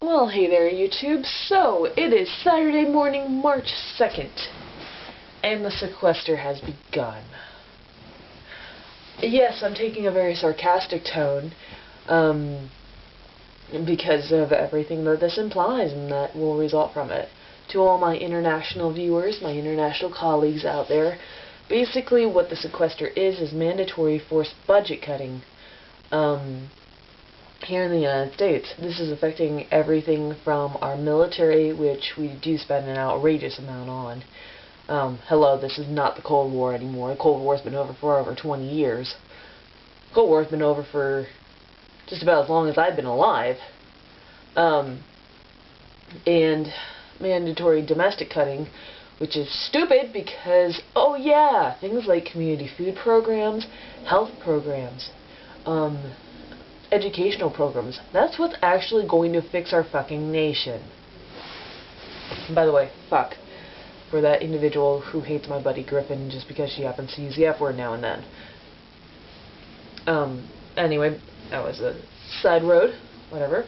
Well, hey there, YouTube. So, it is Saturday morning, March 2nd, and the sequester has begun. Yes, I'm taking a very sarcastic tone, because of everything that this implies and that will result from it. To all my international viewers, my international colleagues out there, basically what the sequester is mandatory forced budget cutting. Here in the United States, this is affecting everything from our military, which we do spend an outrageous amount on. Hello, this is not the Cold War anymore. The Cold War's been over for over 20 years. The Cold War's been over for just about as long as I've been alive. And mandatory domestic cutting, which is stupid because, oh yeah, things like community food programs, health programs, educational programs. That's what's actually going to fix our fucking nation. And by the way, fuck for that individual who hates my buddy Griffin just because she happens to use the F word now and then. Anyway, that was a side road. Whatever.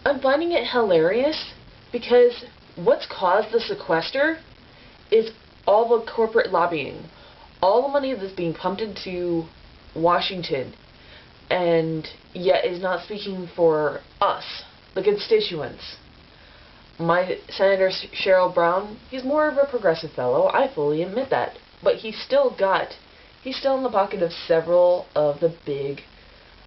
I'm finding it hilarious because what's caused the sequester is all the corporate lobbying. All the money that's being pumped into Washington, and yet is not speaking for us, the constituents. My Senator Sherrod Brown, he's more of a progressive fellow, I fully admit that, but he's still in the pocket of several of the big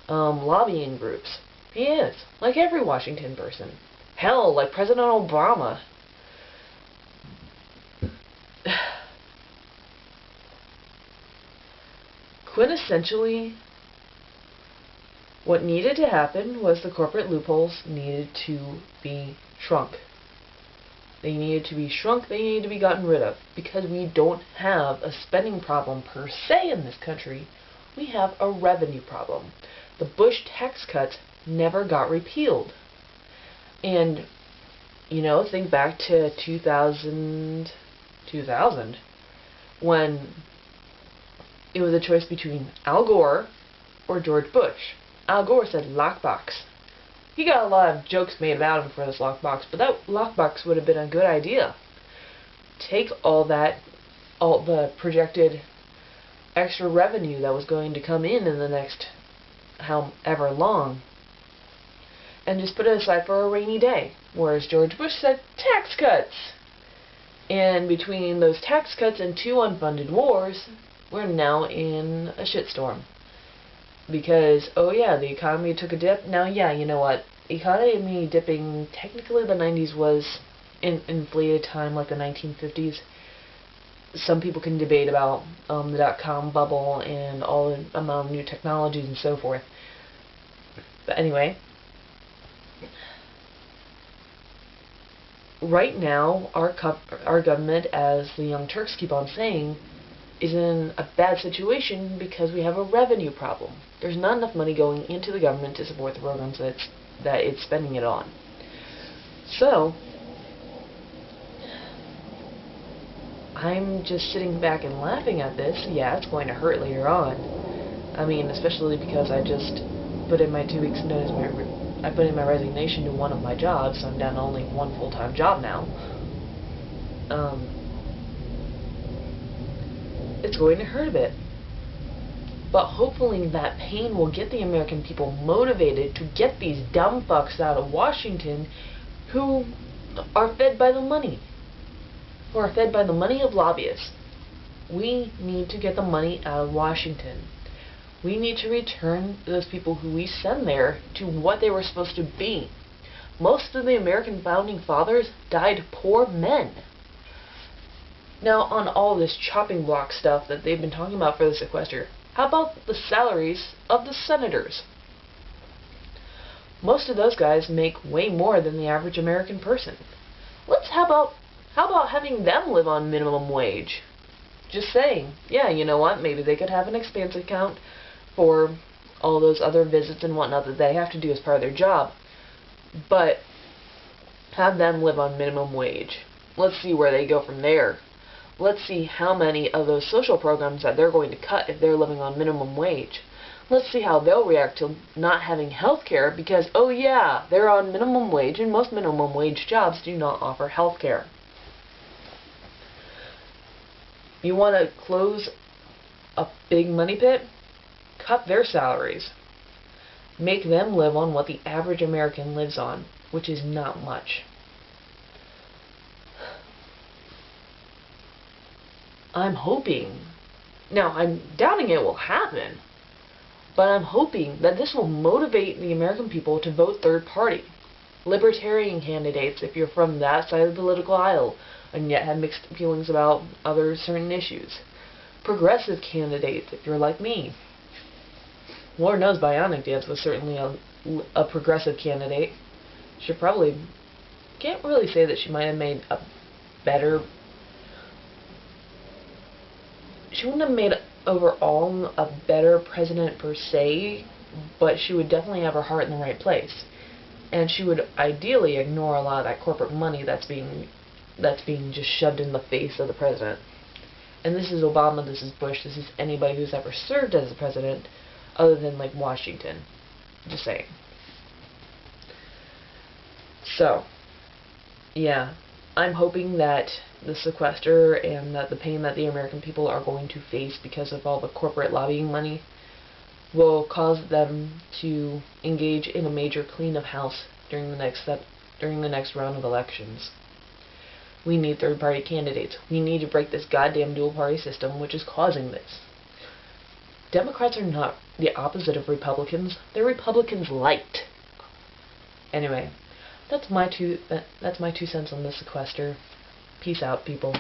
lobbying groups. He is, like every Washington person. Hell, like President Obama. Quintessentially, what needed to happen was the corporate loopholes needed to be shrunk. They needed to be shrunk, they needed to be gotten rid of. Because we don't have a spending problem per se in this country, we have a revenue problem. The Bush tax cuts never got repealed. And, you know, think back to 2000, when it was a choice between Al Gore or George Bush. Al Gore said lockbox. He got a lot of jokes made about him for this lockbox, but that lockbox would have been a good idea. Take all the projected extra revenue that was going to come in the next however long, and just put it aside for a rainy day. Whereas George Bush said tax cuts. And between those tax cuts and 2 unfunded wars, we're now in a shitstorm. Because, oh yeah, the economy took a dip. Now, yeah, you know what? Economy dipping, technically the 90s was an inflated time like the 1950s. Some people can debate about the dot-com bubble and all the amount of new technologies and so forth. But anyway, right now, our government, as the Young Turks keep on saying, is in a bad situation because we have a revenue problem. There's not enough money going into the government to support the programs that it's spending it on. So, I'm just sitting back and laughing at this. Yeah, it's going to hurt later on. I mean, especially because I just put in my 2 weeks notice. I put in my resignation to one of my jobs, so I'm down to only one full-time job now. It's going to hurt a bit. But hopefully that pain will get the American people motivated to get these dumb fucks out of Washington who are fed by the money. Who are fed by the money of lobbyists. We need to get the money out of Washington. We need to return those people who we send there to what they were supposed to be. Most of the American founding fathers died poor men. Now, on all this chopping block stuff that they've been talking about for the sequester, how about the salaries of the senators? Most of those guys make way more than the average American person. How about having them live on minimum wage? Just saying. Yeah, you know what? Maybe they could have an expense account for all those other visits and whatnot that they have to do as part of their job. But have them live on minimum wage. Let's see where they go from there. Let's see how many of those social programs that they're going to cut if they're living on minimum wage. Let's see how they'll react to not having health care because, oh yeah, they're on minimum wage and most minimum wage jobs do not offer health care. You want to close a big money pit? Cut their salaries. Make them live on what the average American lives on, which is not much. I'm hoping, now I'm doubting it will happen, but I'm hoping that this will motivate the American people to vote third party. Libertarian candidates, if you're from that side of the political aisle, and yet have mixed feelings about other certain issues. Progressive candidates, if you're like me. Lord knows Bionic Dance was certainly a progressive candidate. She probably, can't really say that she might have made a better, she wouldn't have made overall a better president per se, but she would definitely have her heart in the right place. And she would ideally ignore a lot of that corporate money that's being just shoved in the face of the president. And this is Obama, this is Bush, this is anybody who's ever served as a president other than like Washington. Just saying. So, yeah, I'm hoping that the sequester and that the pain that the American people are going to face because of all the corporate lobbying money will cause them to engage in a major clean of house during the next round of elections. We need third-party candidates. We need to break this goddamn dual-party system, which is causing this. Democrats are not the opposite of Republicans. They're Republicans light. Anyway, that's my 2 cents on the sequester. Peace out, people.